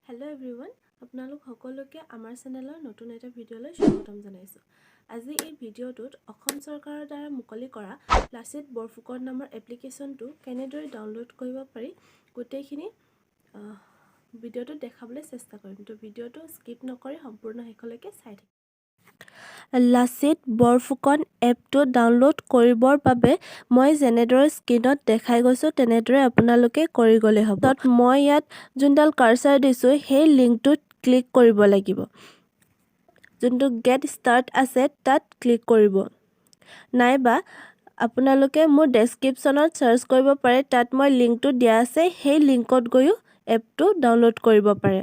Hello everyone, আপোনালোক সকলোকে আমাৰ চেনেলৰ নতুন এটা ভিডিঅ'লৈ স্বাগতম জনাইছোঁ। আজি এই ভিডিঅ'টোত অসম চৰকাৰৰ দ্বাৰা মুকলি কৰা লাচিত বৰফুকন নামৰ এপ্লিকেশ্যনটো কেনেদৰে ডাউনলোড কৰিব পাৰি গোটেইখিনি ভিডিঅ'টোত দেখাবলৈ চেষ্টা কৰিম। তো ভিডিঅ'টো স্কিপ নকৰি সম্পূৰ্ণ শেষলৈকে চাই থাকিব। লাচিত বৰফুকন এপটো ডাউনলোড কৰিবৰ বাবে মই যেনেদৰে স্ক্ৰীনত দেখাই গৈছোঁ তেনেদৰে আপোনালোকে কৰি গ'লে হ'ব। তাত মই ইয়াত যোনডাল কাৰ্সাৰ দিছোঁ সেই লিংকটোত ক্লিক কৰিব লাগিব। যোনটো গেট ষ্টাৰ্ট আছে তাত ক্লিক কৰিব। নাইবা আপোনালোকে মোৰ ডেছক্ৰিপশ্যনত চাৰ্চ কৰিব পাৰে, তাত মই লিংকটো দিয়া আছে, সেই লিংকত গৈও এপটো ডাউনলোড কৰিব পাৰে।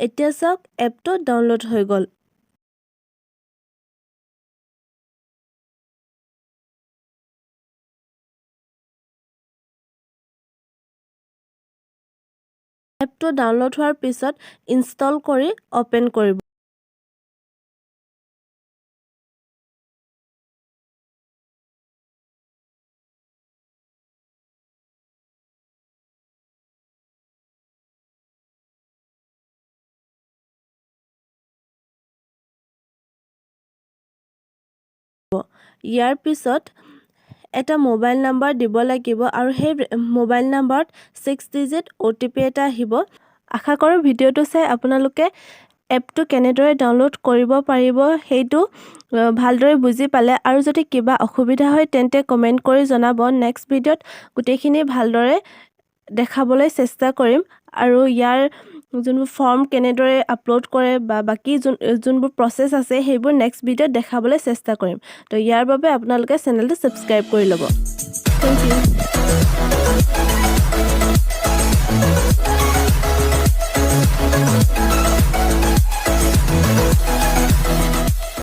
এতিয়া চাওক এপটো ডাউনলোড হৈ গ'ল। এপটো ডাউনলোড হোৱাৰ পিছত ইনষ্টল কৰি অপেন কৰিব। ইয়াৰ পিছত এটা মোবাইল নাম্বাৰ দিব লাগিব আৰু সেই মোবাইল নাম্বাৰত 6 ডিজিট OTP এটা আহিব। আশা কৰোঁ ভিডিঅ'টো চাই আপোনালোকে এপটো কেনেদৰে ডাউনলোড কৰিব পাৰিব সেইটো ভালদৰে বুজি পালে, আৰু যদি কিবা অসুবিধা হয় তেন্তে কমেণ্ট কৰি জনাব। নেক্সট ভিডিঅ'ত গোটেইখিনি ভালদৰে দেখাবলৈ চেষ্টা কৰিম, আৰু ইয়াৰ যোনবোৰ ফৰ্ম কেনেদৰে আপলোড কৰে বা বাকী যোনবোৰ প্ৰচেছ আছে সেইবোৰ নেক্সট ভিডিঅ'ত দেখাবলৈ চেষ্টা কৰিম। তো ইয়াৰ বাবে আপোনালোকে চেনেলটো ছাবস্ক্ৰাইব কৰি ল'ব। Thank U.